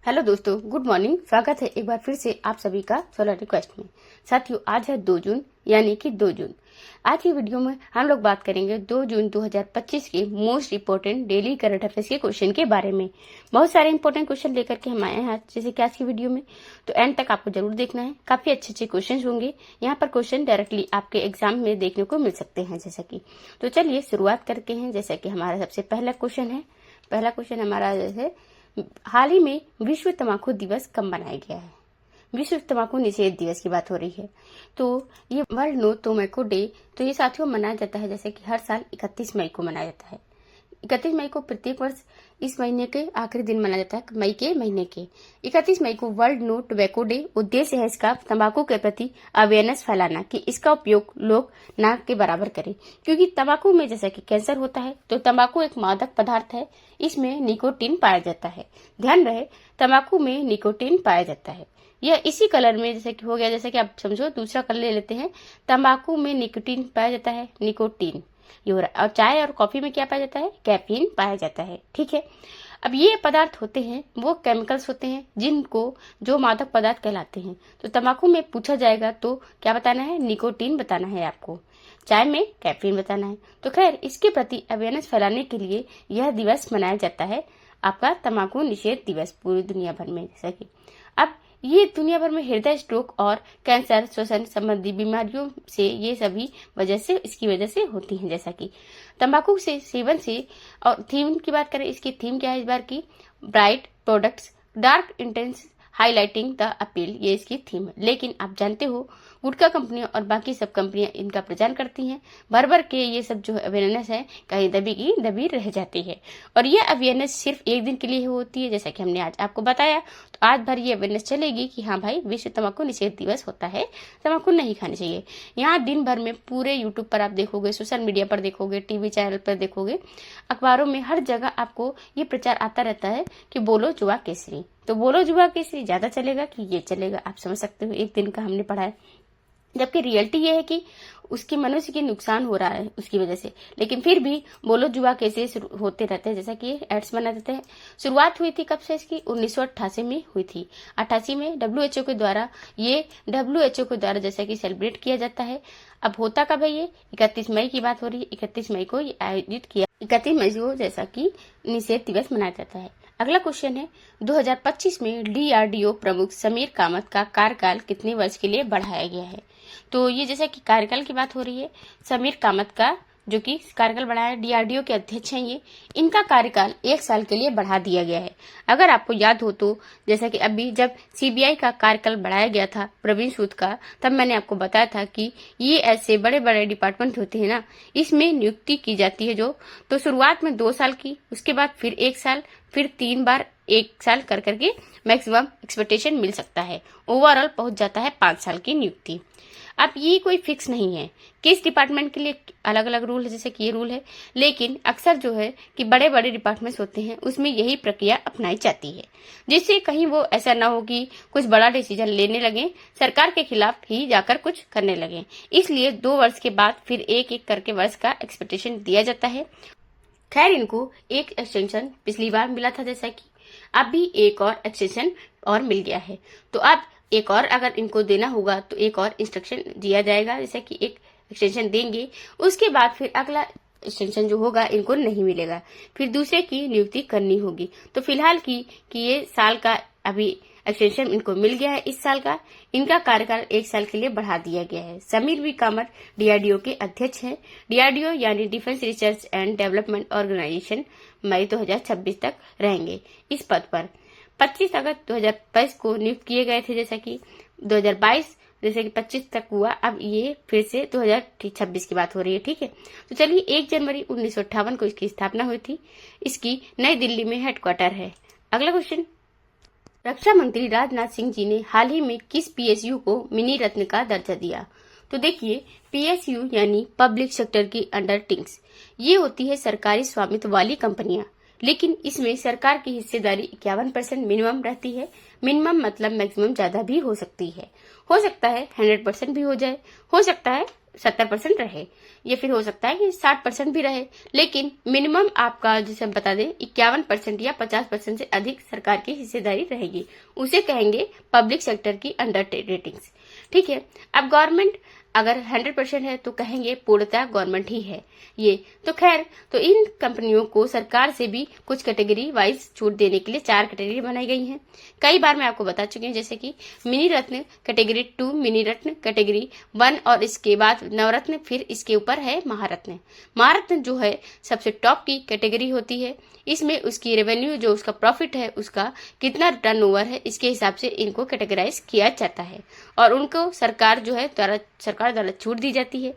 Hello दोस्तों, good morning. स्वागत है एक बार फिर से आप सभी का सोलर रिक्वेस्ट में। साथियों, आज है 2 जून यानी कि 2 जून। आज की वीडियो में हम लोग बात करेंगे 2 जून 2025 के most important daily current affairs के क्वेश्चन के बारे में। बहुत सारे इंपॉर्टेंट क्वेश्चन लेकर के हम आए हैं आज, जैसे कि आज की वीडियो में, तो एंड तक आपको जरूर देखना है। काफी अच्छे अच्छे क्वेश्चन होंगे यहाँ पर। क्वेश्चन डायरेक्टली आपके एग्जाम में देखने को मिल सकते हैं जैसा कि। तो चलिए शुरुआत करते हैं। जैसा कि हमारा सबसे पहला क्वेश्चन है। पहला क्वेश्चन हमारा जैसे, हाल ही में विश्व तंबाकू दिवस कब मनाया गया है? विश्व तंबाकू निषेध दिवस की बात हो रही है। तो ये वर्ल्ड नो टोबैको डे, तो ये साथियों मनाया जाता है जैसे कि हर साल 31 मई को मनाया जाता है। 31 मई को प्रत्येक वर्ष इस महीने के आखिरी दिन मनाया जाता है, मई के महीने के 31 मई को वर्ल्ड नो टोबैको डे। उद्देश्य है इसका तंबाकू के प्रति अवेयरनेस फैलाना कि इसका उपयोग लोग ना के बराबर करें, क्योंकि तंबाकू में जैसा कि कैंसर होता है, तो तंबाकू एक मादक पदार्थ है, इसमें निकोटीन पाया जाता है। ध्यान रहे, तंबाकू में निकोटीन पाया जाता है। यह इसी कलर में जैसे कि हो गया, जैसे कि आप समझो दूसरा कलर ले लेते हैं। तंबाकू में निकोटीन पाया जाता है, निकोटीन ये हो रहा है। और चाय और कॉफी में क्या पाया जाता है? कैफीन पाया जाता है। ठीक है, अब ये पदार्थ होते हैं, वो केमिकल्स होते हैं जिनको जो मादक पदार्थ कहलाते हैं। तो तंबाकू में पूछा जाएगा तो क्या बताना है? निकोटीन बताना है आपको। चाय में कैफीन बताना है। तो खैर, इसके प्रति अवेयरनेस फैलाने के लिए यह दिवस मनाया जाता है, आपका तंबाकू निषेध दिवस, पूरी दुनिया भर में। जैसा कि अब ये दुनिया भर में हृदय, स्ट्रोक और कैंसर, श्वसन संबंधी बीमारियों से ये सभी वजह से, इसकी वजह से होती हैं। जैसा कि तंबाकू से सेवन से, और थीम की बात करें, इसकी थीम क्या है इस बार की? Bright products dark intense highlighting the appeal, ये इसकी थीम है। लेकिन आप जानते हो, गुटखा कंपनियां और बाकी सब कंपनियां इनका प्रचार करती हैं। भर भर के ये सब जो अवेयरनेस है कहीं दबी की दबी रह जाती है। और ये अवेयरनेस सिर्फ एक दिन के लिए होती है, जैसा कि हमने आज आपको बताया। तो आज भर ये अवेयरनेस चलेगी कि हाँ भाई, विश्व तंबाकू निषेध दिवस होता है, तंबाकू नहीं खानी चाहिए। यहाँ दिन भर में पूरे यूट्यूब पर आप देखोगे, सोशल मीडिया पर देखोगे, टीवी चैनल पर देखोगे, अखबारों में, हर जगह आपको ये प्रचार आता रहता है कि बोलो जुआ केसरी। तो बोलो जुआ केसरी ज्यादा चलेगा कि ये चलेगा, आप समझ सकते हो। एक दिन का हमने पढ़ा है, जबकि रियलिटी ये है कि उसकी मनुष्य की नुकसान हो रहा है उसकी वजह से। लेकिन फिर भी बोलो जुआ केसेस होते रहते हैं, जैसा कि एड्स बना देते हैं। शुरुआत हुई थी कब से इसकी? 1988 में हुई थी। 88 में डब्ल्यूएचओ के द्वारा जैसा कि सेलिब्रेट किया जाता है। अब होता कब है ये? 31 मई की बात हो रही है। 31 मई को ये आयोजित किया, 31 मई को जैसा कि निषेध दिवस मनाया जाता है। अगला क्वेश्चन है, 2025 में डीआरडीओ प्रमुख समीर कामत का कार्यकाल कितने वर्ष के लिए बढ़ाया गया है? तो ये जैसा कि कार्यकाल की बात हो रही है, समीर कामत का जो कि कार्यकाल बढ़ाया, डीआरडीओ के अध्यक्ष हैं ये, इनका कार्यकाल 1 साल के लिए बढ़ा दिया गया है। अगर आपको याद हो तो, जैसा कि अभी जब सीबीआई का कार्यकाल बढ़ाया गया था प्रवीण सूद का, तब मैंने आपको बताया था कि ये ऐसे बड़े बड़े डिपार्टमेंट होते हैं ना, इसमें नियुक्ति की जाती है जो, तो शुरुआत में 2 साल की, उसके बाद फिर 1 साल, फिर 3 बार 1 साल कर करके मैक्सिमम एक्सपेक्टेशन मिल सकता है। ओवरऑल पहुंच जाता है 5 साल की नियुक्ति। अब ये कोई फिक्स नहीं है, किस डिपार्टमेंट के लिए अलग अलग रूल है, जैसे कि ये रूल है। लेकिन अक्सर जो है कि बड़े बड़े डिपार्टमेंट्स होते हैं, उसमें यही प्रक्रिया अपनाई जाती है, जिससे कहीं वो ऐसा ना हो कि कुछ बड़ा डिसीजन लेने लगे, सरकार के खिलाफ ही जाकर कुछ करने लगे। इसलिए 2 वर्ष के बाद फिर एक एक करके वर्ष का एक्सपेक्टेशन दिया जाता है। खैर, इनको एक एक्सटेंशन पिछली बार मिला था, जैसा कि अब भी एक और एक्सटेंशन और मिल गया है। तो अब एक और अगर इनको देना होगा तो एक और इंस्ट्रक्शन दिया जाएगा, जैसे कि एक एक्सटेंशन देंगे, उसके बाद फिर अगला एक्सटेंशन जो होगा इनको नहीं मिलेगा, फिर दूसरे की नियुक्ति करनी होगी। तो फिलहाल की कि ये साल का अभी एक्सटेंशन इनको मिल गया है, इस साल का इनका कार्यकाल 1 साल के लिए बढ़ा दिया गया है। समीर वी कामत डीआरडीओ के अध्यक्ष हैं। डीआरडीओ यानी defence research and development organisation मई 2026 तक रहेंगे इस पद पर। 25 अगस्त 2022 को नियुक्त किए गए थे, जैसा कि 2022 जैसे कि 25 तक हुआ। अब ये फिर से 2026 की बात हो रही है। ठीक है, तो चलिए, 1 जनवरी 1958 को इसकी स्थापना हुई थी। इसकी नई दिल्ली में हेडक्वार्टर है। अगला क्वेश्चन, रक्षा मंत्री राजनाथ सिंह जी ने हाल ही में किस पीएसयू को मिनी रत्न का दर्जा दिया? तो देखिए, पीएसयू यानी पब्लिक सेक्टर की अंडरटेकिंग्स, ये होती है सरकारी स्वामित्व वाली कंपनियां, लेकिन इसमें सरकार की हिस्सेदारी 51% मिनिमम रहती है। मिनिमम मतलब मैक्सिमम ज्यादा भी हो सकती है, हो सकता है 100% भी हो जाए, हो सकता है 70% रहे, ये फिर हो सकता है कि 60% भी रहे, लेकिन मिनिमम आपका जैसे हम बता दें 51% या 50% से अधिक सरकार की हिस्सेदारी रहेगी, उसे कहेंगे पब्लिक सेक्टर की अंडर रेटिंग्स। ठीक है। अब गवर्नमेंट अगर 100% है तो कहेंगे पूर्णतः गवर्नमेंट ही है ये। तो खैर, तो इन कंपनियों को सरकार से भी कुछ कैटेगरी वाइज छूट देने के लिए 4 कैटेगरी बनाई गई हैं। कई बार मैं आपको बता चुकी हूँ, जैसे कि मिनी रत्न कैटेगरी 2, मिनी रत्न कैटेगरी 1 और इसके बाद नवरत्न, फिर इसके ऊपर है महारत्न। महारत्न जो है सबसे टॉप की कैटेगरी होती है। इसमें उसकी रेवेन्यू जो उसका प्रॉफिट है उसका कितना टर्नओवर है इसके हिसाब से इनको कैटेगराइज किया जाता है और उनको सरकार जो है सरकार द्वारा छूट दी जाती है।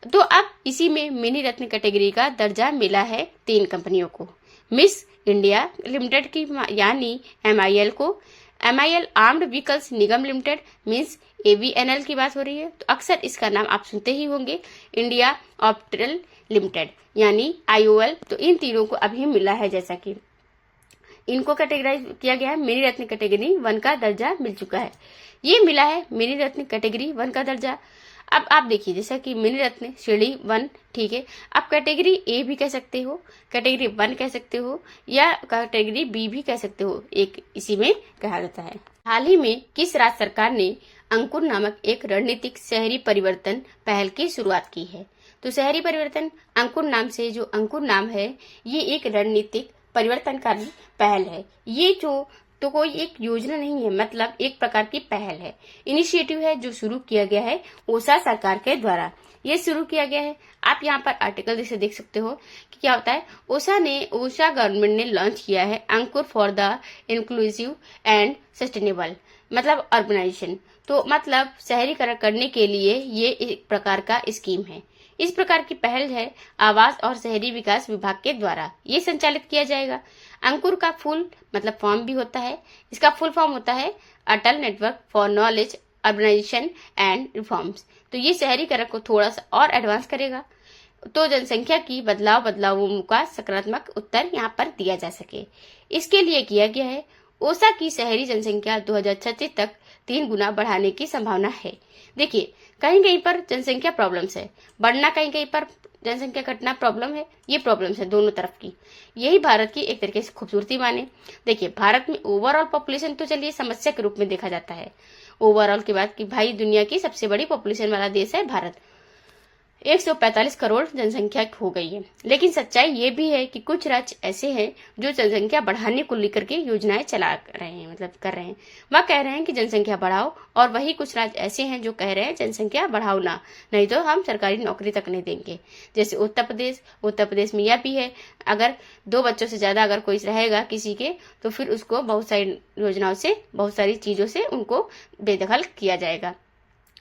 तो अब इसी में मिनी रत्न कैटेगरी का दर्जा मिला है 3 कंपनियों को। मिस इंडिया लिमिटेड की यानी MIL को, MIL आर्म्ड व्हीकल्स निगम लिमिटेड मीन्स AVNL की बात हो रही है, तो अक्सर इसका नाम आप सुनते ही होंगे। इंडिया ऑप्टिकल लिमिटेड यानी IOL, तो इन तीनों को अभी मिला है, जैसा कि इनको कैटेगराइज किया गया है। मिनी रत्न कैटेगरी 1 का दर्जा मिल चुका है, ये मिला है मिनी रत्न कैटेगरी 1 का दर्जा। अब आप देखिए, जैसा कि मिनी रत्न श्रेणी 1, ठीक है, आप कैटेगरी A भी कह सकते हो, कैटेगरी 1 कह सकते हो या कैटेगरी B भी कह सकते हो, एक इसी में कहा जाता है। हाल ही में किस राज्य सरकार ने अंकुर नामक एक रणनीतिक शहरी परिवर्तन पहल की शुरुआत की है? तो शहरी परिवर्तन अंकुर नाम से, जो अंकुर नाम है, ये एक रणनीतिक परिवर्तनकारी पहल है। ये जो तो कोई एक योजना नहीं है, मतलब एक प्रकार की पहल है, इनिशिएटिव है जो शुरू किया गया है ओसा सरकार के द्वारा। ये शुरू किया गया है। आप यहाँ पर आर्टिकल जैसे देख सकते हो कि क्या होता है, ओसा गवर्नमेंट ने लॉन्च किया है Ankur for the inclusive and sustainable, मतलब अर्बनाइजेशन, तो मतलब शहरीकरण करने के लिए ये एक प्रकार का स्कीम है। इस प्रकार की पहल है आवास और शहरी विकास विभाग के द्वारा ये संचालित किया जाएगा। अंकुर का फुल मतलब फॉर्म भी होता है, इसका फुल फॉर्म होता है Atal network for knowledge urbanisation and reforms. तो ये शहरीकरण को थोड़ा सा और एडवांस करेगा, तो जनसंख्या की बदलावों का सकारात्मक उत्तर यहाँ पर दिया जा सके, इसके लिए किया गया है। ओसा की शहरी जनसंख्या 2036 तक 3 गुना बढ़ाने की संभावना है। देखिए, कहीं कहीं पर जनसंख्या प्रॉब्लम्स है बढ़ना, कहीं कहीं पर जनसंख्या घटना प्रॉब्लम है, ये प्रॉब्लम्स है दोनों तरफ की। यही भारत की एक तरीके से खूबसूरती माने। देखिए, भारत में ओवरऑल पॉपुलेशन तो चलिए समस्या के रूप में देखा जाता है ओवरऑल की बात, कि भाई दुनिया की सबसे बड़ी पॉपुलेशन वाला देश है भारत, 145 करोड़ जनसंख्या हो गई है। लेकिन सच्चाई ये भी है कि कुछ राज्य ऐसे हैं जो जनसंख्या बढ़ाने को लेकर के योजनाएं चला रहे हैं, मतलब कर रहे हैं। वह कह रहे हैं कि जनसंख्या बढ़ाओ, और वही कुछ राज्य ऐसे हैं जो कह रहे हैं जनसंख्या बढ़ाओ ना, नहीं तो हम सरकारी नौकरी तक नहीं देंगे। जैसे उत्तर प्रदेश में यह भी है, अगर 2 बच्चों से ज्यादा अगर कोई रहेगा किसी के, तो फिर उसको बहुत सारी योजनाओं से, बहुत सारी चीजों से उनको बेदखल किया जाएगा।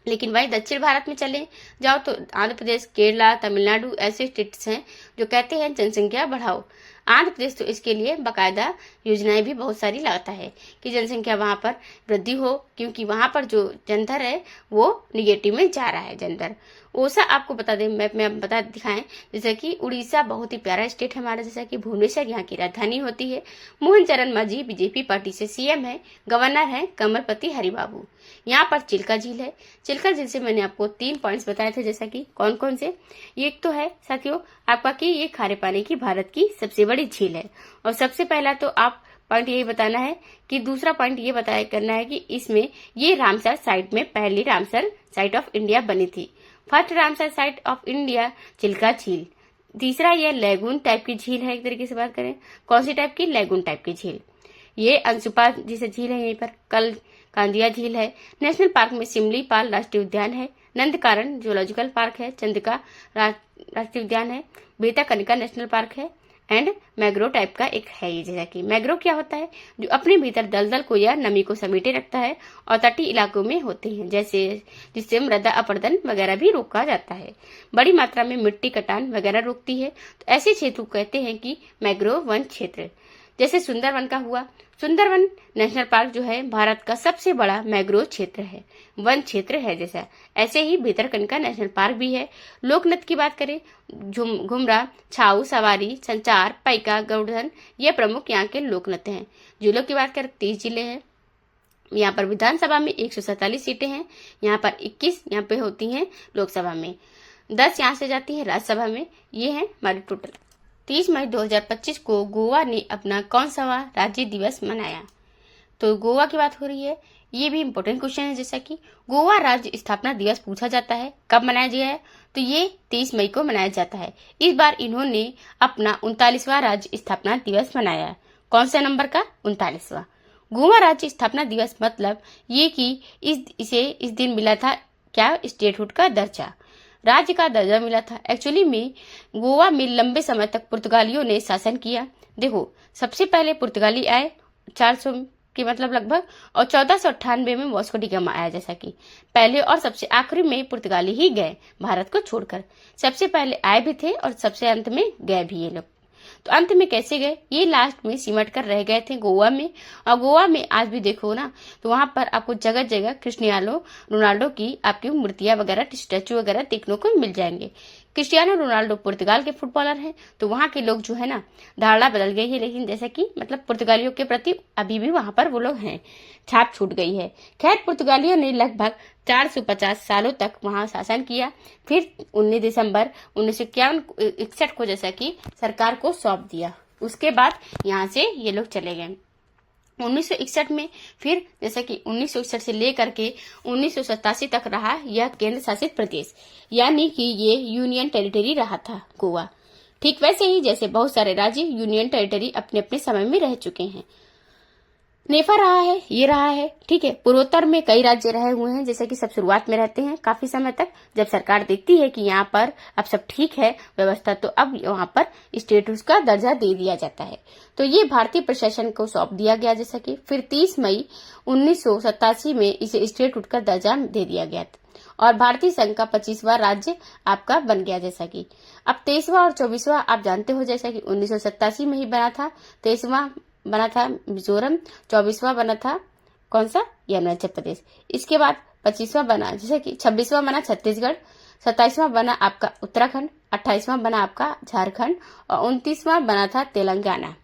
लेकिन वहीं दक्षिण भारत में चले जाओ तो आंध्र प्रदेश, केरला, तमिलनाडु ऐसे स्टेट्स हैं जो कहते हैं जनसंख्या बढ़ाओ। आंध्र प्रदेश तो इसके लिए बाकायदा योजनाएं भी बहुत सारी लाता है कि जनसंख्या वहां पर वृद्धि हो, क्योंकि वहां पर जो जनदर है वो निगेटिव में जा रहा है जनदर। ओसा आपको बता दें, मैप में आप बता दिखाएं, जैसे कि उड़ीसा बहुत ही प्यारा स्टेट है हमारा, जैसा कि भुवनेश्वर यहाँ की राजधानी होती है। मोहन चरण मांझी बीजेपी पार्टी से CM है, गवर्नर है कमलपति हरिबाबू। यहाँ पर चिल्का झील है। चिल्का झील से मैंने आपको 3 पॉइंट्स बताए थे, जैसा कि कौन कौन से। एक तो है साथियों आपका कि ये खारे पानी की भारत की सबसे बड़ी झील है, और सबसे पहला तो आप पॉइंट यही बताना है कि दूसरा पॉइंट ये बताया करना है कि इसमें ये रामसर साइट में पहली रामसर साइट ऑफ इंडिया बनी थी, first Ramsar site of India Chilika झील। तीसरा ये लैगून टाइप की झील है, एक तरीके से बात करें कौन सी टाइप की, लैगून टाइप की झील। ये अंशुपा जैसे झील है, यहीं पर कल कांदिया झील है। नेशनल पार्क में सिमलीपाल राष्ट्रीय उद्यान है, नंदकारण जूलॉजिकल पार्क है, चंद्रिका राष्ट्रीय उद्यान है, बेताकनिका नेशनल पार्क है, एंड मैग्रो टाइप का एक है ये। जैसा कि मैग्रो क्या होता है, जो अपने भीतर दलदल को या नमी को समेटे रखता है और तटीय इलाकों में होते हैं, जैसे जिससे मृदा अपरदन वगैरह भी रोका जाता है, बड़ी मात्रा में मिट्टी कटान वगैरह रोकती है। तो ऐसे क्षेत्र को कहते हैं कि मैग्रो वन क्षेत्र। जैसे सुंदरवन का हुआ, सुंदरवन नेशनल पार्क जो है भारत का सबसे बड़ा मैग्रोव क्षेत्र है, वन क्षेत्र है। जैसा ऐसे ही भितरकनिका नेशनल पार्क भी है। लोक नृत्य की बात करें, घुमरा, छाऊ, सवारी, संचार, पैका, गौड़धन, ये प्रमुख यहाँ के लोक नृत्य हैं। जिलों की बात करें 30 जिले हैं। यहाँ पर विधानसभा में 147 सीटें हैं, यहाँ पर 21 यहाँ पे होती हैं लोकसभा में, 10 यहाँ से जाती है राज्यसभा में। ये है हमारी टोटल। 30 मई 2025 को गोवा ने अपना कौन सा राज्य दिवस मनाया? तो गोवा की बात हो रही है। ये भी इम्पोर्टेंट क्वेश्चन है, जैसा कि गोवा राज्य स्थापना दिवस पूछा जाता है कब मनाया गया है, तो ये 23 मई को मनाया जाता है। इस बार इन्होंने अपना 39वां राज्य स्थापना दिवस मनाया। कौन सा नंबर का? 39वां। गोवा राज्य स्थापना दिवस मतलब ये कि इस दिन मिला था क्या? स्टेटहुड का दर्जा, राज्य का दर्जा मिला था। एक्चुअली में गोवा में लंबे समय तक पुर्तगालियों ने शासन किया। देखो, सबसे पहले पुर्तगाली आए 400 के मतलब लगभग, और 1498 में वास्को डी गामा आया। जैसा कि पहले और सबसे आखिरी में पुर्तगाली ही गए भारत को छोड़कर। सबसे पहले आए भी थे और सबसे अंत में गए भी ये लोग। तो अंत में कैसे गए? ये लास्ट में सिमट कर रह गए थे गोवा में। और गोवा में आज भी देखो ना, तो वहां पर आपको जगह जगह क्रिस्टियानो रोनाल्डो की आपकी मूर्तियां वगैरह, स्टैचू वगैरह देखने को मिल जाएंगे। क्रिस्टियानो रोनाल्डो पुर्तगाल के फुटबॉलर हैं, तो वहां के लोग जो है ना, धारणा बदल गई है, लेकिन जैसा कि मतलब पुर्तगालियों के प्रति अभी भी वहां पर वो लोग हैं, छाप छूट गई है। खैर, पुर्तगालियों ने लगभग 450 सालों तक वहां शासन किया। फिर 19 दिसंबर 1961 को जैसा कि सरकार को सौंप दिया। उसके बाद यहाँ से ये लोग चले गए। 1961 में फिर जैसा कि 1961 से लेकर के 1987 तक रहा यह केंद्र शासित प्रदेश, यानी कि ये यूनियन टेरिटरी रहा था गोवा। ठीक वैसे ही जैसे बहुत सारे राज्य यूनियन टेरिटरी अपने अपने समय में रह चुके हैं। नेपाल रहा है, ये रहा है, ठीक है। पूर्वोत्तर में कई राज्य रहे हुए हैं, जैसे कि सब शुरुआत में रहते हैं काफी समय तक। जब सरकार देखती है कि यहाँ पर अब सब ठीक है व्यवस्था, तो अब वहाँ पर स्टेटस का दर्जा दे दिया जाता है। तो ये भारतीय प्रशासन को सौंप दिया गया, जैसा कि फिर 30 मई 1987 में इसे स्टेटहुड का दर्जा दे दिया गया और भारतीय संघ का 25वां राज्य आपका बन गया। जैसा कि अब 23वां और 24वां आप जानते हो, जैसा कि 1987 में ही बना था। 23वां बना था मिजोरम, 24वां बना था कौन सा? अरुणाचल प्रदेश। इसके बाद 25वां बना, जैसे कि 26वां बना छत्तीसगढ़, 27वां बना आपका उत्तराखंड, 28वां बना आपका झारखंड और 29वां बना था तेलंगाना।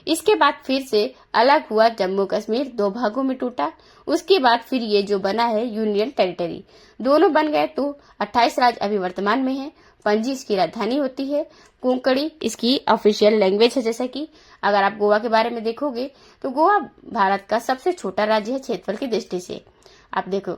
इसके बाद फिर से अलग हुआ जम्मू कश्मीर, 2 भागों में टूटा। उसके बाद फिर ये जो बना है यूनियन टेरिटरी, दोनों बन गए। तो 28 राज्य अभी वर्तमान में है। पणजी इसकी राजधानी होती है। कोंकणी इसकी ऑफिशियल लैंग्वेज है। जैसा कि अगर आप गोवा के बारे में देखोगे तो गोवा भारत का सबसे छोटा राज्य है क्षेत्रफल की दृष्टि से। आप देखो,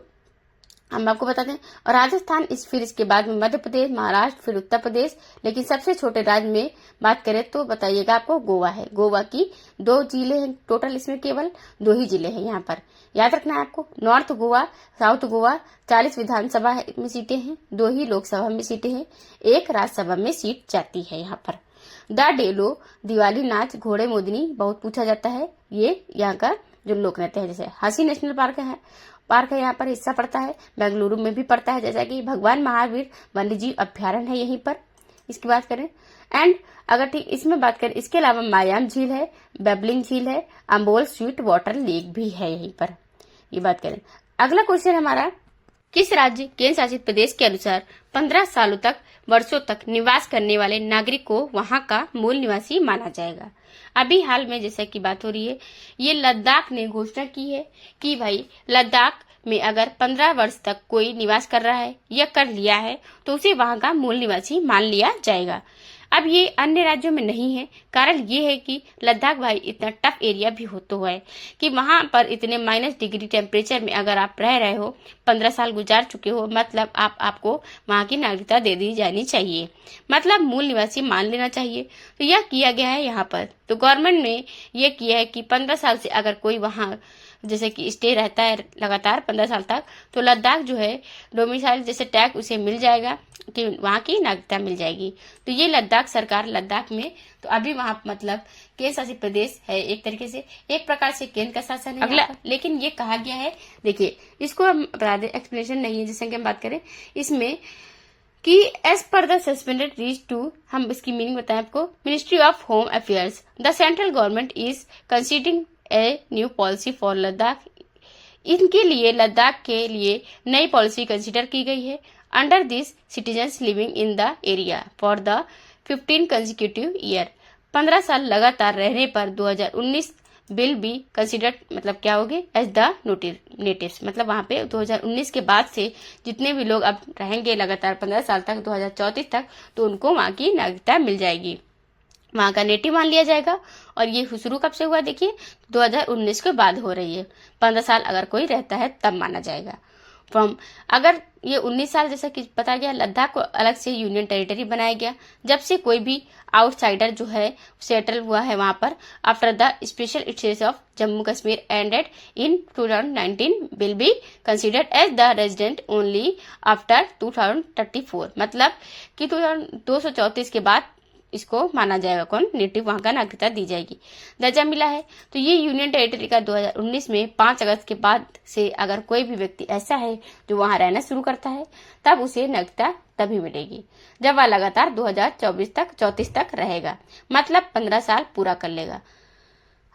हम आपको बता दें। और राजस्थान फिर इसके बाद में मध्य प्रदेश, महाराष्ट्र, फिर उत्तर प्रदेश। लेकिन सबसे छोटे राज्य में बात करें तो बताइएगा आपको गोवा है। गोवा की 2 जिले हैं टोटल, इसमें केवल 2 ही जिले हैं यहाँ पर। याद रखना है आपको, नॉर्थ गोवा, साउथ गोवा। 40 विधानसभा में सीटें हैं, 2 ही लोकसभा में सीटें हैं, 1 राज्यसभा में सीट जाती है यहाँ पर। द डेलो दिवाली नाच घोड़े मोदनी बहुत पूछा जाता है। ये यहाँ का जो लोक नृत्य है। जैसे हंसी नेशनल पार्क है यहाँ पर हिस्सा पड़ता है। बेंगलुरु में भी पड़ता है। जैसा कि भगवान महावीर वन्यजीव अभ्यारण्य है यहीं पर। इसकी बात करें एंड अगर ठीक इसमें बात करें, इसके अलावा मायाम झील है, बेबलिंग झील है, अम्बोल स्वीट वाटर लेक भी है यहीं पर। ये बात करें। अगला क्वेश्चन हमारा, किस राज्य केंद्र शासित प्रदेश के अनुसार 15 सालों तक वर्षों तक निवास करने वाले नागरिक को वहां का मूल निवासी माना जाएगा? अभी हाल में जैसा की बात हो रही है, ये लद्दाख ने घोषणा की है कि भाई लद्दाख में अगर 15 वर्ष तक कोई निवास कर रहा है या कर लिया है तो उसे वहां का मूल निवासी मान लिया जाएगा। अब ये अन्य राज्यों में नहीं है। कारण ये है कि लद्दाख भाई इतना टफ एरिया भी होता है कि वहां पर इतने -डिग्री टेम्परेचर में अगर आप रह रहे हो, 15 साल गुजार चुके हो, मतलब आपको वहां की नागरिकता दे दी जानी चाहिए, मतलब मूल निवासी मान लेना चाहिए। तो यह किया गया है यहाँ पर। तो गवर्नमेंट ने यह किया है कि 15 साल से अगर कोई वहां जैसे कि स्टे रहता है लगातार 15 साल तक, तो लद्दाख जो है डोमिसाइल जैसे टैग उसे मिल जाएगा कि वहां की नागरिकता मिल जाएगी। तो ये लद्दाख सरकार लद्दाख में तो अभी वहां मतलब केंद्र शासित प्रदेश है, एक तरीके से एक प्रकार से केंद्र का शासन है अगला। लेकिन ये कहा गया है, देखिए इसको हम बता दें, एक्सप्लेनेशन नहीं है जैसे कि हम बात करें इसमें कि as per the suspended reach to, हम इसकी मीनिंग बताएं आपको, ministry of home affairs the central government is considering a new policy for Ladakh. इनके लिए लद्दाख के लिए नई पॉलिसी कंसीडर की गई है। Under this citizens living in the area for the 15 consecutive year, 15 साल लगातार रहने पर 2019 विल बी कंसिडर्ड मतलब क्या होगी एज द नेटिव्स, मतलब वहाँ पे 2019 के बाद से जितने भी लोग अब रहेंगे लगातार 15 साल तक 2034 तक, तो उनको वहाँ की नागरिकता मिल जाएगी, वहाँ का नेटिव मान लिया जाएगा। और ये शुरू कब से हुआ देखिए 2019 के बाद हो रही है, 15 साल अगर कोई रहता है तब माना जाएगा। फ्रॉम अगर ये 19 साल जैसा कि बताया गया, लद्दाख को अलग से यूनियन टेरिटरी बनाया गया जब से कोई भी आउटसाइडर जो है सेटल हुआ है वहां पर, after the special status of Jammu Kashmir ended in 2019 will be considered as the resident only after 2034, मतलब कि 234 के बाद इसको माना जाएगा कौन, नेटिव वहां का नागरिकता दी जाएगी, दर्जा मिला है। तो ये यूनियन टेरिटरी का 2019 में 5 अगस्त के बाद से अगर कोई भी व्यक्ति ऐसा है जो वहां रहना शुरू करता है तब उसे नागरिकता तभी मिलेगी जब वह लगातार 2034 तक रहेगा, मतलब 15 साल पूरा कर लेगा।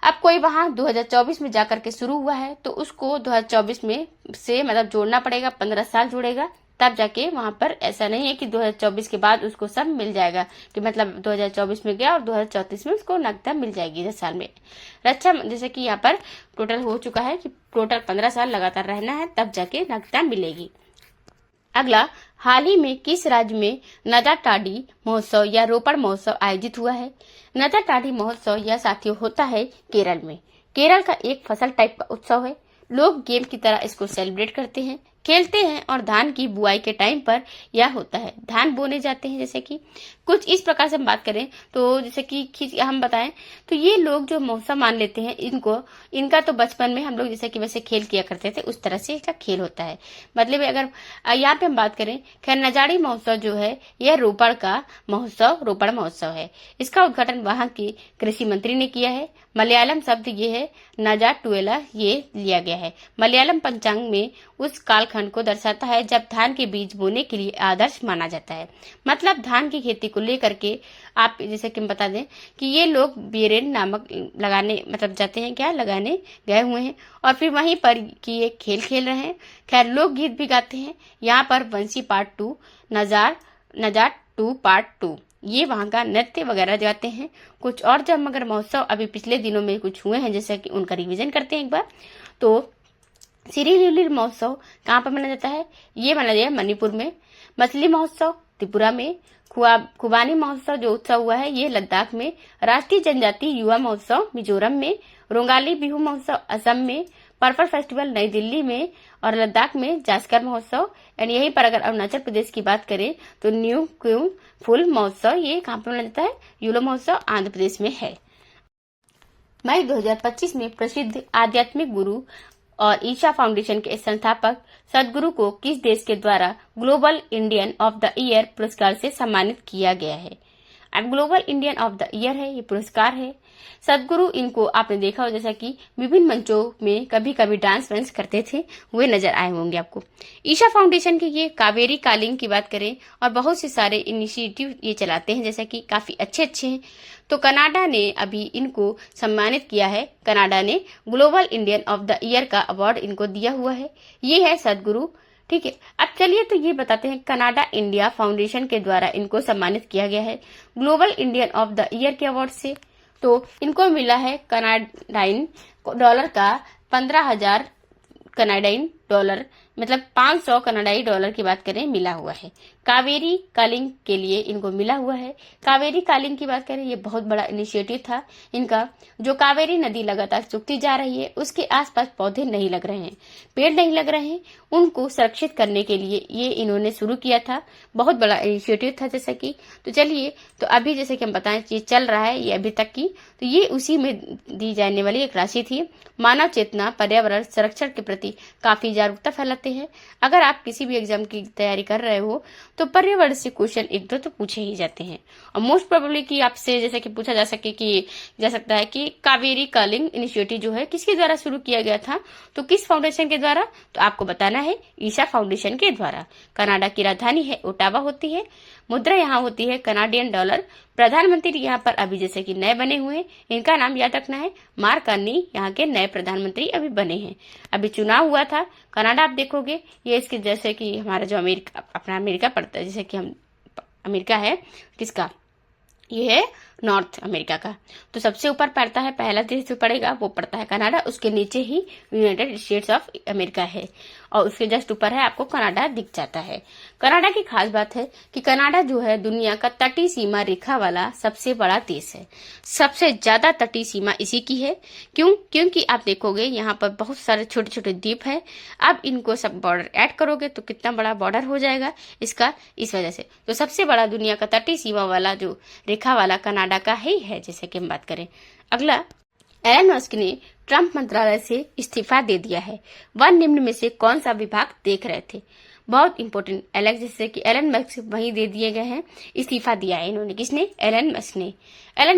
अब कोई वहां 2024 में जाकर के शुरू हुआ है तो उसको 2024 में से मतलब जोड़ना पड़ेगा, 15 साल जोड़ेगा, तब जाके वहां पर ऐसा नहीं है कि 2024 के बाद उसको सब मिल जाएगा कि मतलब 2024 में गया और 2034 में उसको नागरिकता मिल जाएगी 10 साल में। रक्षा जैसे कि यहाँ पर टोटल हो चुका है कि टोटल 15 साल लगातार रहना है तब जाके नागरिकता मिलेगी। अगला, हाल ही में किस राज्य में नजा टाडी महोत्सव या रोपड़ महोत्सव आयोजित हुआ है? नजा टाडी महोत्सव यह साथियों होता है केरल में। केरल का एक फसल टाइप का उत्सव है। लोग गेम की तरह इसको सेलिब्रेट करते हैं, खेलते हैं और धान की बुआई के टाइम पर यह होता है। धान बोने जाते हैं, जैसे कि कुछ इस प्रकार से हम बात करें तो जैसे कि हम बताएं तो ये लोग जो महोत्सव मान लेते हैं इनका तो बचपन में हम लोग जैसे कि वैसे खेल किया करते थे उस तरह से इसका खेल होता है। मतलब अगर यहाँ पे हम बात करें, खैर नजाड़ी महोत्सव जो है यह रोपड़ का महोत्सव, रोपड़ महोत्सव है। इसका उद्घाटन वहां के कृषि मंत्री ने किया है। मलयालम शब्द ये है नजा टुएला, ये लिया गया है। मलयालम पंचांग में उस कालखंड को दर्शाता है जब धान के बीज बोने के लिए आदर्श माना जाता है। मतलब धान की खेती को लेकर के आप जैसे कि हम बता दें कि ये लोग बेरेन नामक लगाने मतलब जाते हैं, क्या लगाने गए हुए हैं और फिर वहीं पर कि ये खेल खेल रहे हैं। खैर लोक गीत भी गाते हैं यहाँ पर, बंसी पार्ट 2, नजाट 2 पार्ट 2, ये वहां का नृत्य वगैरह गाते हैं। कुछ और जब मगर महोत्सव अभी पिछले दिनों में कुछ हुए हैं जैसे कि उनका रिवीजन करते हैं एक बार। तो सिरिलिली महोत्सव कहाँ पर मनाया जाता है? ये मनाया जाता है मणिपुर में। मछली महोत्सव त्रिपुरा में। खुबानी महोत्सव जो उत्सव हुआ है ये लद्दाख में। राष्ट्रीय जनजाति युवा महोत्सव मिजोरम में। रोंगाली बिहू महोत्सव असम में। पर्पल फेस्टिवल नई दिल्ली में और लद्दाख में जास्कर महोत्सव। एंड यहीं पर अगर अरुणाचल प्रदेश की बात करें तो न्यू क्यूम फुल महोत्सव ये कहाँ पर मनाया जाता है? यूलो महोत्सव आंध्र प्रदेश में है। मई 2025 में प्रसिद्ध आध्यात्मिक गुरु और ईशा फाउंडेशन के संस्थापक सदगुरु को किस देश के द्वारा global Indian of the year पुरस्कार से सम्मानित किया गया है? अब global Indian of the year है, ये पुरस्कार है। सदगुरु इनको आपने देखा हो जैसा कि विभिन्न मंचों में कभी कभी डांस वांस करते थे, वे नजर आए होंगे आपको। ईशा फाउंडेशन के ये कावेरी कालिंग की बात करें और बहुत से सारे इनिशिएटिव ये चलाते हैं जैसा कि काफी अच्छे हैं। तो कनाडा ने अभी इनको सम्मानित किया है। कनाडा ने global Indian of the year का अवार्ड इनको दिया हुआ है। ये है सदगुरु, ठीक है। अब चलिए तो ये बताते हैं कनाडा इंडिया फाउंडेशन के द्वारा इनको सम्मानित किया गया है global Indian of the year के अवार्ड से। तो इनको मिला है कनाडाइन डॉलर का 15,000 कनाडाइन डॉलर, मतलब 500 कनाडाई डॉलर की बात करें मिला हुआ है। कावेरी कालिंग के लिए इनको मिला हुआ है। कावेरी कालिंग की बात करें, ये बहुत बड़ा इनिशिएटिव था इनका। जो कावेरी नदी लगातार सूखती जा रही है उसके आसपास पौधे नहीं लग रहे हैं, पेड़ नहीं लग रहे हैं, उनको सुरक्षित करने के लिए ये इन्होंने शुरू किया था। बहुत बड़ा इनिशिएटिव था जैसा कि। तो चलिए तो अभी जैसे कि हम बताएं ये चल रहा है ये अभी तक की, तो ये उसी में दी जाने वाली एक राशि थी। मानव चेतना पर्यावरण संरक्षण के प्रति काफी जागरूकता फैलाते हैं। अगर आप किसी भी एग्जाम की तैयारी कर रहे हो तो पर्यावरण से क्वेश्चन एक दो तो पूछे ही जाते हैं। और मोस्ट प्रोबेबली कि आपसे जैसे कि पूछा जा सकता है कि कावेरी कालिंग इनिशिएटिव जो है किसके द्वारा शुरू किया गया था, तो किस फाउंडेशन के द्वारा, तो आपको बताना है ईशा फाउंडेशन के द्वारा। कनाडा की राजधानी है ओटावा होती है। मुद्रा यहाँ होती है कनाडियन डॉलर। प्रधानमंत्री यहाँ पर अभी जैसे कि नए बने हुए हैं, इनका नाम याद रखना है मार्क कार्नी, यहाँ के नए प्रधानमंत्री अभी बने हैं। अभी चुनाव हुआ था कनाडा, आप देखोगे ये इसके जैसे कि हमारा जो अमेरिका अपना अमेरिका पड़ता है, जैसे कि हम अमेरिका है किसका ये है नॉर्थ अमेरिका का। तो सबसे ऊपर पड़ता है, पहला देश जो पड़ेगा वो पड़ता है कनाडा, उसके नीचे ही यूनाइटेड स्टेट्स ऑफ अमेरिका है और उसके जस्ट ऊपर है आपको कनाडा दिख जाता है। कनाडा की खास बात है कि कनाडा जो है दुनिया का तटीय सीमा रेखा वाला सबसे बड़ा देश है। सबसे ज्यादा तटीय सीमा इसी की है। क्योंकि आप देखोगे यहाँ पर बहुत सारे छोटे छोटे द्वीप है। अब इनको सब बॉर्डर ऐड करोगे तो कितना बड़ा बॉर्डर हो जाएगा इसका, इस वजह से। तो सबसे बड़ा दुनिया का तटीय सीमा वाला जो रेखा वाला कनाडा का ही है, जैसे कि हम बात करें। अगला, एलन मस्क ने ट्रंप मंत्रालय से इस्तीफा दे दिया है। वह निम्न में से कौन सा विभाग देख रहे थे? बहुत इंपॉर्टेंट एलेक्स, जैसे कि एलन मस्क वहीं दे दिए गए हैं, इस्तीफा दिया है इन्होंने। किसने? एलन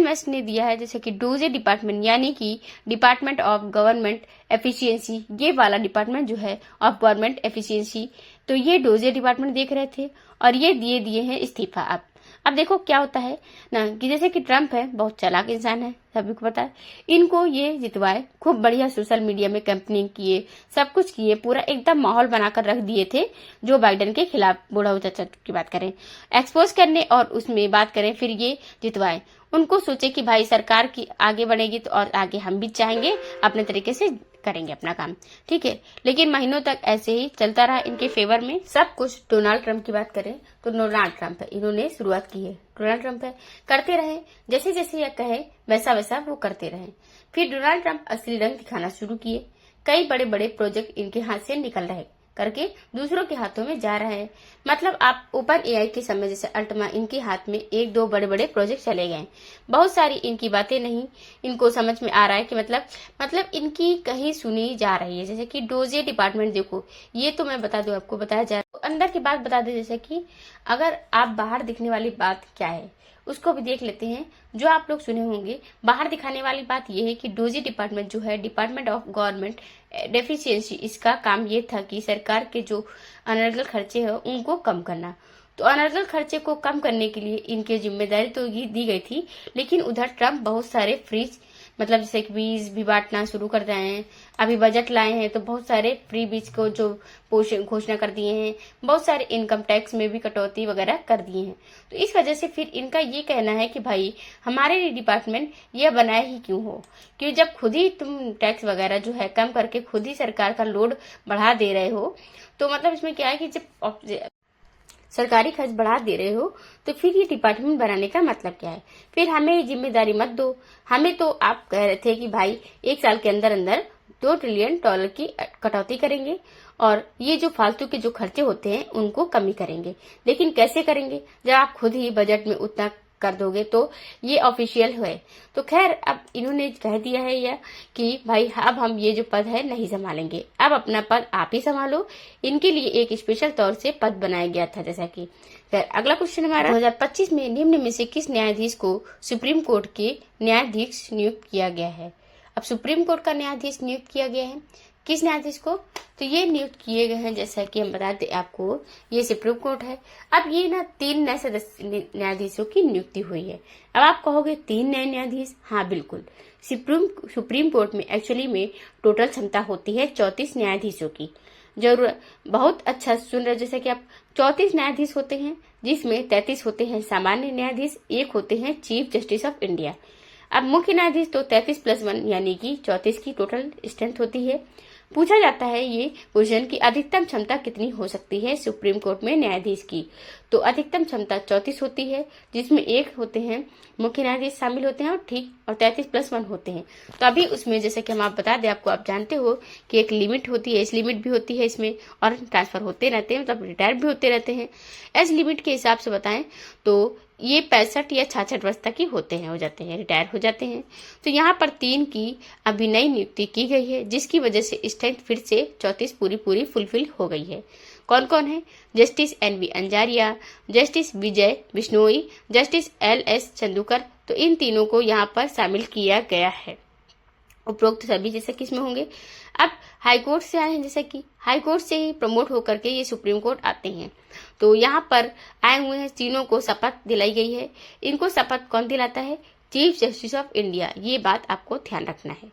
मस्क ने दिया है जैसे कि डोजे डिपार्टमेंट, यानी कि डिपार्टमेंट ऑफ गवर्नमेंट एफिशिएंसी, ये वाला डिपार्टमेंट जो है ऑफ गवर्नमेंट एफिशिएंसी, तो ये डोजे डिपार्टमेंट देख रहे थे और ये दिए हैं इस्तीफा। अब देखो क्या होता है ना, कि जैसे कि ट्रंप है, बहुत चालाक इंसान है, सभी को पता है। इनको ये जितवाए, खूब बढ़िया सोशल मीडिया में कैंपेनिंग किए, सब कुछ किए, पूरा एकदम माहौल बनाकर रख दिए थे जो बाइडेन के खिलाफ, बूढ़ा चाचा की बात करें, एक्सपोज करने और उसमें बात करें, फिर ये जितवाए। उनको सोचे कि भाई सरकार की आगे बढ़ेगी तो और आगे हम भी चाहेंगे अपने तरीके से करेंगे अपना काम, ठीक है। लेकिन महीनों तक ऐसे ही चलता रहा इनके फेवर में सब कुछ। डोनाल्ड ट्रंप की बात करें तो डोनाल्ड ट्रंप है, इन्होंने शुरुआत की है। डोनाल्ड ट्रंप है, करते रहे, जैसे जैसे यह कहे वैसा वैसा वो करते रहे। फिर डोनाल्ड ट्रंप असली रंग दिखाना शुरू किए। कई बड़े बड़े प्रोजेक्ट इनके हाथ से निकल रहे, करके दूसरों के हाथों में जा रहे हैं। मतलब आप ओपन एआई के समय जैसे अल्टमा, इनके हाथ में एक दो बड़े बड़े प्रोजेक्ट चले गए। बहुत सारी इनकी बातें नहीं इनको समझ में आ रहा है कि मतलब इनकी कहीं सुनी जा रही है। जैसे कि डोजे डिपार्टमेंट देखो, ये तो मैं बता दूं आपको, बताया जा रहा है। अंदर की बात बता दे, जैसे कि अगर आप बाहर दिखने वाली बात क्या है उसको भी देख लेते हैं। जो आप लोग सुने होंगे, बाहर दिखाने वाली बात यह है कि डोजी डिपार्टमेंट जो है डिपार्टमेंट ऑफ गवर्नमेंट डेफिशिएंसी, इसका काम ये था कि सरकार के जो अनर्गल खर्चे हैं उनको कम करना। तो अनर्गल खर्चे को कम करने के लिए इनके जिम्मेदारी तो ये दी गई थी, लेकिन उधर ट्रंप बहुत सारे फ्रीज, मतलब जैसे कि बीज भी बांटना शुरू कर रहे हैं। अभी बजट लाए हैं तो बहुत सारे फ्री बीज को जो घोषणा कर दिए हैं। बहुत सारे इनकम टैक्स में भी कटौती वगैरह कर दिए हैं। तो इस वजह से फिर इनका ये कहना है कि भाई हमारे डिपार्टमेंट यह बनाए ही क्यों हो, क्योंकि जब खुद ही तुम टैक्स वगैरह जो है कम करके खुद ही सरकार का लोड बढ़ा दे रहे हो, तो मतलब इसमें क्या है कि जब सरकारी खर्च बढ़ा दे रहे हो तो फिर ये डिपार्टमेंट बनाने का मतलब क्या है? फिर हमें ये जिम्मेदारी मत दो। हमें तो आप कह रहे थे कि भाई 1 साल के अंदर अंदर $2 ट्रिलियन की कटौती करेंगे और ये जो फालतू के जो खर्चे होते हैं उनको कमी करेंगे। लेकिन कैसे करेंगे जब आप खुद ही बजट में उतना कर दोगे? तो ये ऑफिशियल है। तो खैर अब इन्होंने कह दिया है यह कि भाई अब हम ये जो पद है नहीं संभालेंगे, अब अपना पद आप ही संभालो। इनके लिए एक स्पेशल तौर से पद बनाया गया था। जैसा कि फिर अगला क्वेश्चन हमारा, 2025 में निम्न में से किस न्यायाधीश को सुप्रीम कोर्ट के न्यायाधीश नियुक्त किया गया है? अब सुप्रीम कोर्ट का न्यायाधीश नियुक्त किया गया है, किस न्यायाधीश को? तो ये नियुक्त किए गए हैं, जैसा कि हम बता दें आपको, ये सुप्रीम कोर्ट है। अब ये ना 3 नए सदस्य न्यायाधीशों की नियुक्ति हुई है। अब आप कहोगे 3 नए न्यायाधीश? हाँ बिल्कुल। सुप्रीम कोर्ट में एक्चुअली में टोटल क्षमता होती है 34 न्यायाधीशों की। जरूर बहुत अच्छा सुन रहे, जैसे कि आप 34 न्यायाधीश होते हैं, जिसमें 33 होते हैं सामान्य न्यायाधीश, 1 होते हैं चीफ जस्टिस ऑफ इंडिया। अब मुख्य न्यायाधीश तो 33+1 यानी कि 34 की टोटल स्ट्रेंथ होती है। पूछा जाता है ये क्वेश्चन की अधिकतम क्षमता कितनी हो सकती है सुप्रीम कोर्ट में न्यायाधीश की? तो अधिकतम क्षमता 34 होती है, जिसमें 1 होते हैं मुख्य न्यायाधीश शामिल होते हैं और ठीक, और 33+1 होते हैं। तो अभी उसमें जैसे कि हम आप बता दें आपको, आप जानते हो कि एक लिमिट होती है, एज लिमिट भी होती है इसमें, और ट्रांसफर होते रहते हैं, मतलब रिटायर भी होते रहते हैं। एज लिमिट के हिसाब से बताएं तो ये 65 या 66 वर्ष तक ही होते हैं, हो जाते हैं, रिटायर हो जाते हैं। तो यहाँ पर 3 की अभी नई नियुक्ति की गई है, जिसकी वजह से स्ट्रेंथ फिर से 34 पूरी फुलफिल हो गई है। कौन कौन है? जस्टिस NV अंजारिया, जस्टिस विजय बिश्नोई, जस्टिस LS चंदूकर। तो इन तीनों को यहाँ पर शामिल किया गया है। उपरोक्त सभी जैसे किसमें होंगे? अब हाईकोर्ट से आए हैं, जैसे कि हाईकोर्ट से ही प्रमोट होकर के ये सुप्रीम कोर्ट आते हैं। तो यहाँ पर आए हुए हैं, तीनों को शपथ दिलाई गई है। इनको शपथ कौन दिलाता है? Chief justice of India. ये बात आपको ध्यान रखना है,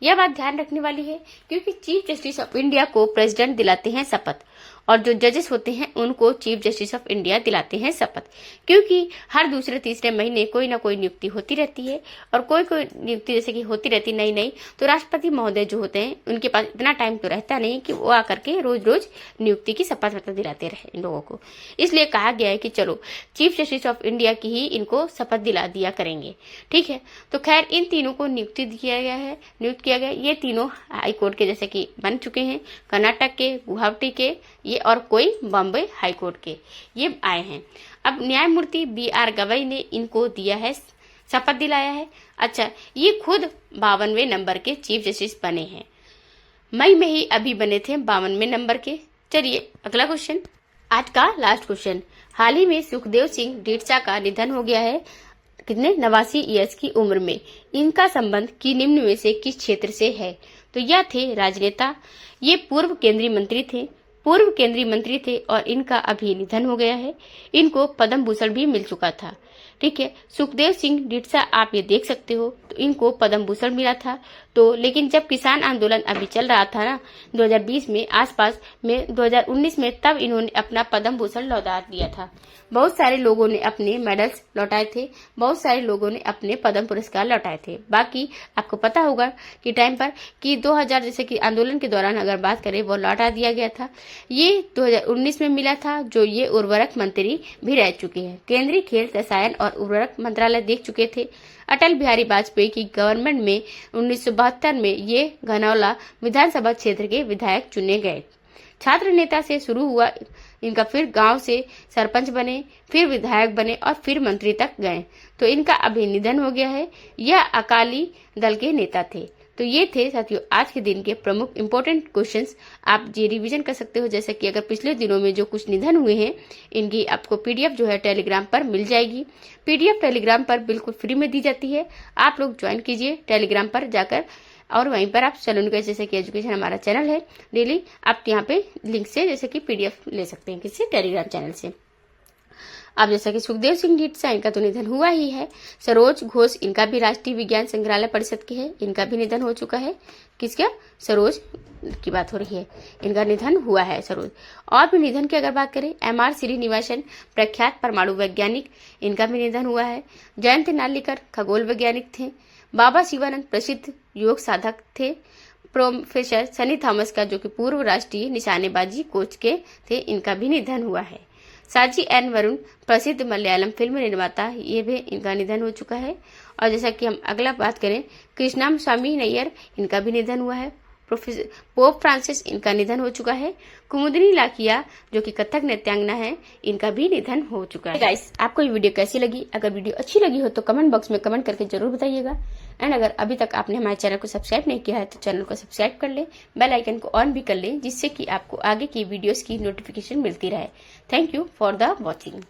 यह बात ध्यान रखने वाली है क्योंकि चीफ जस्टिस ऑफ इंडिया को प्रेसिडेंट दिलाते हैं शपथ और जो जजेस होते हैं उनको चीफ जस्टिस ऑफ इंडिया दिलाते हैं शपथ। क्योंकि हर दूसरे तीसरे महीने कोई ना कोई नियुक्ति होती रहती है और कोई नियुक्ति जैसे कि होती रहती नई नई, तो राष्ट्रपति महोदय जो होते हैं उनके पास इतना टाइम तो रहता नहीं कि वो आकर के रोज रोज नियुक्ति की शपथ दिलाते रहे इन लोगों को। इसलिए कहा गया है कि चलो चीफ जस्टिस ऑफ इंडिया की ही इनको शपथ दिला दिया करेंगे। ठीक है, तो खैर इन तीनों को नियुक्त किया गया। ये तीनों हाई कोर्ट के जैसे कि बन चुके हैं, कर्नाटक के, गुवाहाटी के ये और कोई बॉम्बे हाई कोर्ट के ये आए हैं। अब न्यायमूर्ति BR गवई ने इनको दिया है, शपथ दिलाया है। अच्छा, ये खुद 52वें नंबर के चीफ जस्टिस बने हैं, मई में ही अभी बने थे 52वें नंबर के। चलिए अगला क्वेश्चन, आज का लास्ट क्वेश्चन। हाल ही में सुखदेव सिंह ढींडसा का निधन हो गया है, कितने 89 ईयर्स की उम्र में। इनका संबंध की निम्न में से किस क्षेत्र से है? तो यह थे राजनेता, ये पूर्व केंद्रीय मंत्री थे और इनका अभी निधन हो गया है। इनको पद्म भूषण भी मिल चुका था। ठीक है, सुखदेव सिंह ढींडसा आप ये देख सकते हो, तो इनको पद्म भूषण मिला था। तो लेकिन जब किसान आंदोलन अभी चल रहा था ना 2020 में आसपास में 2019 में, तब इन्होंने अपना पद्म भूषण लौटा दिया था। बहुत सारे लोगों ने अपने मेडल्स लौटाए थे, बहुत सारे लोगों ने अपने पद्म पुरस्कार लौटाए थे। बाकी आपको पता होगा कि टाइम पर कि 2000 जैसे कि आंदोलन के दौरान अगर बात करें वो लौटा दिया गया था। ये 2019 में मिला था, जो ये उर्वरक मंत्री भी रह चुके हैं। केंद्रीय खेल रसायन और उर्वरक मंत्रालय देख चुके थे। अटल बिहारी वाजपेयी की गवर्नमेंट में 1972 में ये घनौला विधानसभा क्षेत्र के विधायक चुने गए। छात्र नेता से शुरू हुआ इनका, फिर गांव से सरपंच बने, फिर विधायक बने और फिर मंत्री तक गए। तो इनका अभी निधन हो गया है। यह अकाली दल के नेता थे। तो ये थे साथियों आज के दिन के प्रमुख इंपॉर्टेंट क्वेश्चंस। आप ये रिवीजन कर सकते हो, जैसे कि अगर पिछले दिनों में जो कुछ निधन हुए हैं इनकी आपको पीडीएफ जो है टेलीग्राम पर मिल जाएगी। पीडीएफ टेलीग्राम पर बिल्कुल फ्री में दी जाती है, आप लोग ज्वाइन कीजिए टेलीग्राम पर जाकर और वहीं पर आप सलोनी का जैसे कि एजुकेशन हमारा चैनल है, डेली आप यहाँ पे लिंक से जैसे कि पीडीएफ ले सकते हैं किसी टेलीग्राम चैनल से। अब जैसा कि सुखदेव सिंह ढींडसा इनका तो निधन हुआ ही है। सरोज घोष इनका भी राष्ट्रीय विज्ञान संग्रहालय परिषद के है, इनका भी निधन हो चुका है। किसका? सरोज की बात हो रही है, इनका निधन हुआ है सरोज। और भी निधन की अगर बात करें, MR श्रीनिवासन प्रख्यात परमाणु वैज्ञानिक, इनका भी निधन हुआ है। जयंत नार्लिकर खगोल वैज्ञानिक थे। बाबा शिवानंद प्रसिद्ध योग साधक थे। प्रोफेसर सनी थॉमस का जो कि पूर्व राष्ट्रीय निशानेबाजी कोच के थे, इनका भी निधन हुआ है। साची एन वरुण प्रसिद्ध मलयालम फिल्म निर्माता, ये भी इनका निधन हो चुका है। और जैसा कि हम अगला बात करें, कृष्णम स्वामी नैयर इनका भी निधन हुआ है। प्रोफेसर पोप फ्रांसिस इनका निधन हो चुका है। कुमुदिनी लाकिया जो कि कथक नृत्यांगना है, इनका भी निधन हो चुका है। गाइस, आपको ये वीडियो कैसी लगी? अगर वीडियो अच्छी लगी हो तो कमेंट बॉक्स में कमेंट करके जरूर बताइएगा। एंड अगर अभी तक आपने हमारे चैनल को सब्सक्राइब नहीं किया है तो चैनल को सब्सक्राइब कर ले, बेल आइकन को ऑन भी कर ले, जिससे कि आपको आगे की वीडियोस की नोटिफिकेशन मिलती रहे। Thank you for the watching.